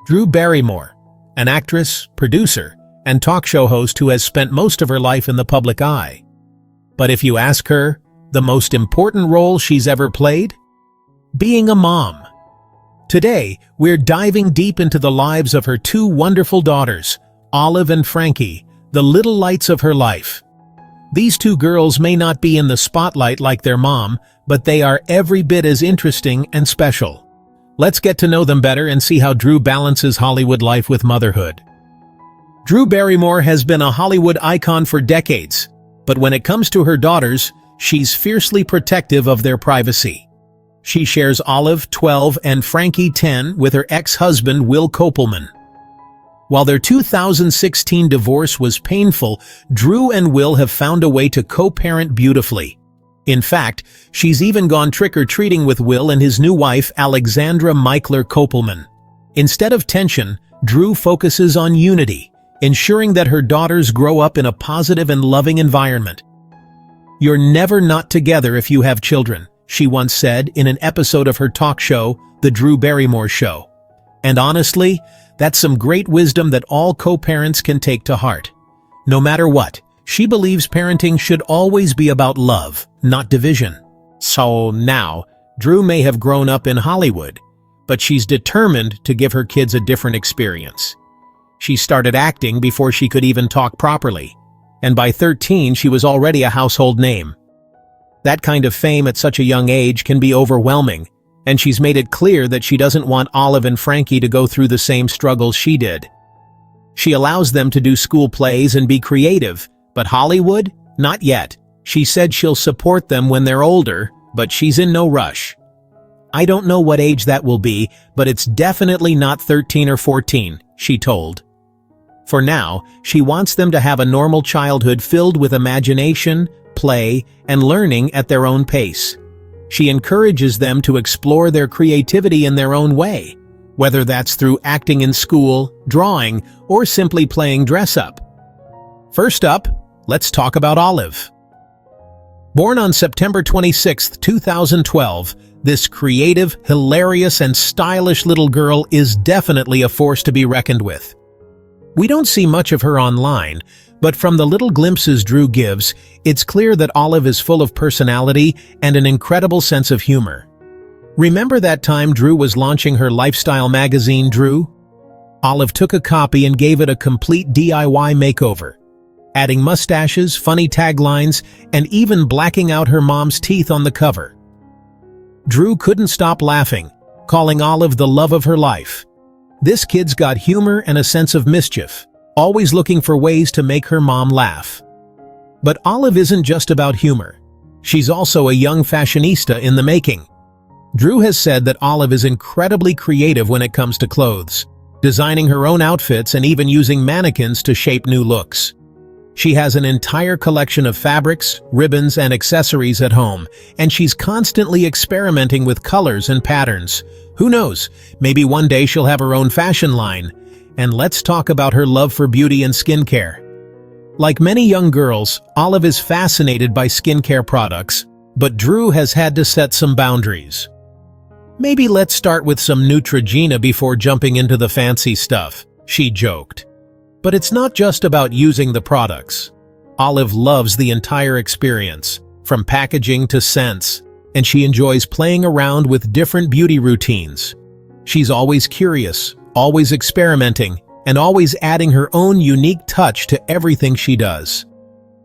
Drew Barrymore, an actress, producer, and talk show host who has spent most of her life in the public eye. But if you ask her, the most important role she's ever played? Being a mom. Today, we're diving deep into the lives of her two wonderful daughters, Olive and Frankie, the little lights of her life. These two girls may not be in the spotlight like their mom, but they are every bit as interesting and special. Let's get to know them better and see how Drew balances Hollywood life with motherhood. Drew Barrymore has been a Hollywood icon for decades, but when it comes to her daughters, she's fiercely protective of their privacy. She shares Olive, 12, and Frankie, 10, with her ex-husband Will Kopelman. While their 2016 divorce was painful, Drew and Will have found a way to co-parent beautifully. In fact, she's even gone trick-or-treating with Will and his new wife, Alexandra Michler Kopelman. Instead of tension, Drew focuses on unity, ensuring that her daughters grow up in a positive and loving environment. "You're never not together if you have children," she once said in an episode of her talk show, The Drew Barrymore Show. And honestly, that's some great wisdom that all co-parents can take to heart. No matter what, she believes parenting should always be about love, not division. So now, Drew may have grown up in Hollywood, but she's determined to give her kids a different experience. She started acting before she could even talk properly, and by 13 she was already a household name. That kind of fame at such a young age can be overwhelming, and she's made it clear that she doesn't want Olive and Frankie to go through the same struggles she did. She allows them to do school plays and be creative, but Hollywood? Not yet. She said she'll support them when they're older, but she's in no rush. "I don't know what age that will be, but it's definitely not 13 or 14, she told. For now, she wants them to have a normal childhood filled with imagination, play, and learning at their own pace. She encourages them to explore their creativity in their own way, whether that's through acting in school, drawing, or simply playing dress-up. First up, let's talk about Olive. Born on September 26, 2012, this creative, hilarious, and stylish little girl is definitely a force to be reckoned with. We don't see much of her online, but from the little glimpses Drew gives, it's clear that Olive is full of personality and an incredible sense of humor. Remember that time Drew was launching her lifestyle magazine, Drew? Olive took a copy and gave it a complete DIY makeover, adding mustaches, funny taglines, and even blacking out her mom's teeth on the cover. Drew couldn't stop laughing, calling Olive the love of her life. This kid's got humor and a sense of mischief, always looking for ways to make her mom laugh. But Olive isn't just about humor. She's also a young fashionista in the making. Drew has said that Olive is incredibly creative when it comes to clothes, designing her own outfits and even using mannequins to shape new looks. She has an entire collection of fabrics, ribbons, and accessories at home, and she's constantly experimenting with colors and patterns. Who knows, maybe one day she'll have her own fashion line. And let's talk about her love for beauty and skincare. Like many young girls, Olive is fascinated by skincare products, but Drew has had to set some boundaries. "Maybe let's start with some Neutrogena before jumping into the fancy stuff," she joked. But it's not just about using the products. Olive loves the entire experience, from packaging to scents, and she enjoys playing around with different beauty routines. She's always curious, always experimenting, and always adding her own unique touch to everything she does.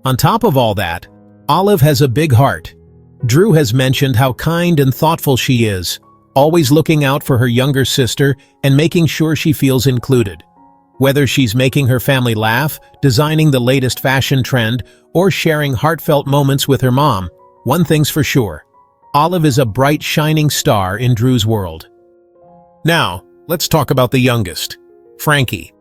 On top of all that, Olive has a big heart. Drew has mentioned how kind and thoughtful she is, always looking out for her younger sister and making sure she feels included. Whether she's making her family laugh, designing the latest fashion trend, or sharing heartfelt moments with her mom, one thing's for sure: Olive is a bright, shining star in Drew's world. Now, let's talk about the youngest, Frankie.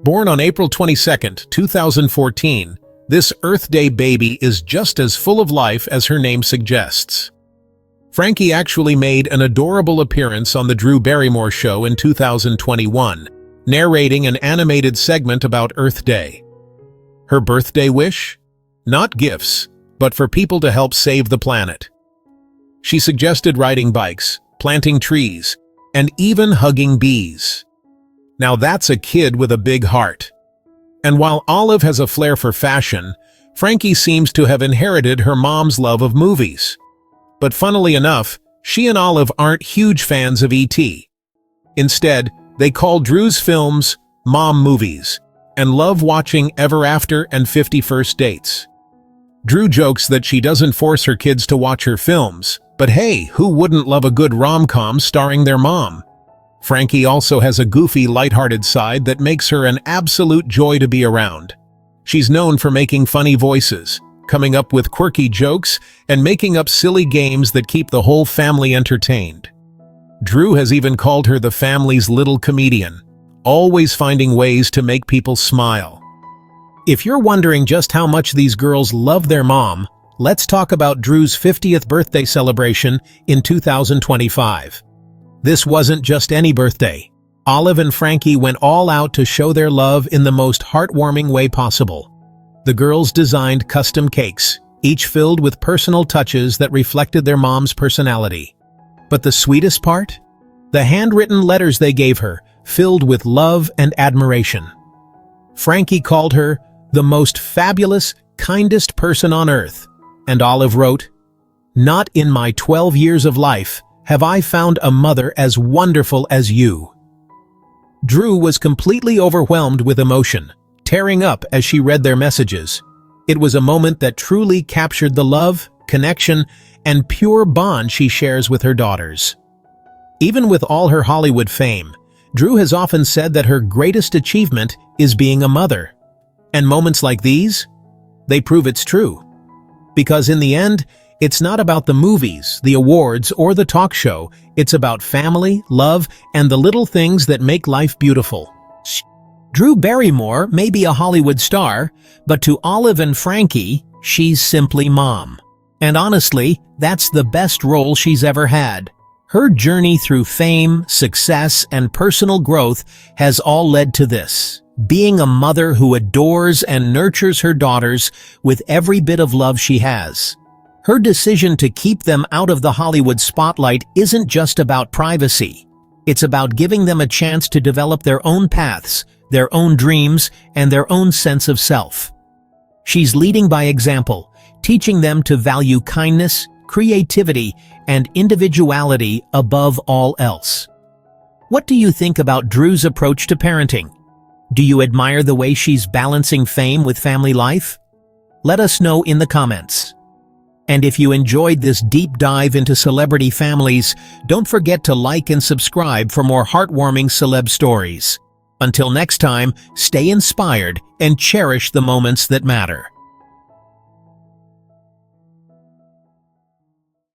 Born on April 22, 2014, this Earth Day baby is just as full of life as her name suggests. Frankie actually made an adorable appearance on The Drew Barrymore Show in 2021, narrating an animated segment about Earth Day. Her birthday wish? Not gifts, but for people to help save the planet. She suggested riding bikes, planting trees, and even hugging bees. Now that's a kid with a big heart. And while Olive has a flair for fashion, Frankie seems to have inherited her mom's love of movies. But funnily enough, she and Olive aren't huge fans of E.T. Instead, they call Drew's films mom movies and love watching Ever After and 50 First Dates. Drew jokes that she doesn't force her kids to watch her films, but hey, who wouldn't love a good rom-com starring their mom? Frankie also has a goofy, lighthearted side that makes her an absolute joy to be around. She's known for making funny voices, coming up with quirky jokes, and making up silly games that keep the whole family entertained. Drew has even called her the family's little comedian, always finding ways to make people smile. If you're wondering just how much these girls love their mom, let's talk about Drew's 50th birthday celebration in 2025. This wasn't just any birthday. Olive and Frankie went all out to show their love in the most heartwarming way possible. The girls designed custom cakes, each filled with personal touches that reflected their mom's personality. But the sweetest part? The handwritten letters they gave her, filled with love and admiration. Frankie called her the most fabulous, kindest person on earth, and Olive wrote, "Not in my 12 years of life have I found a mother as wonderful as you." Drew was completely overwhelmed with emotion, tearing up as she read their messages. It was a moment that truly captured the love, connection, and pure bond she shares with her daughters. Even with all her Hollywood fame, Drew has often said that her greatest achievement is being a mother. And moments like these, they prove it's true. Because in the end, it's not about the movies, the awards, or the talk show. It's about family, love, and the little things that make life beautiful. Drew Barrymore may be a Hollywood star, but to Olive and Frankie, she's simply mom. And honestly, that's the best role she's ever had. Her journey through fame, success, and personal growth has all led to this: being a mother who adores and nurtures her daughters with every bit of love she has. Her decision to keep them out of the Hollywood spotlight isn't just about privacy. It's about giving them a chance to develop their own paths, their own dreams, and their own sense of self. She's leading by example, teaching them to value kindness, creativity, and individuality above all else. What do you think about Drew's approach to parenting? Do you admire the way she's balancing fame with family life? Let us know in the comments. And if you enjoyed this deep dive into celebrity families, don't forget to like and subscribe for more heartwarming celeb stories. Until next time, stay inspired and cherish the moments that matter.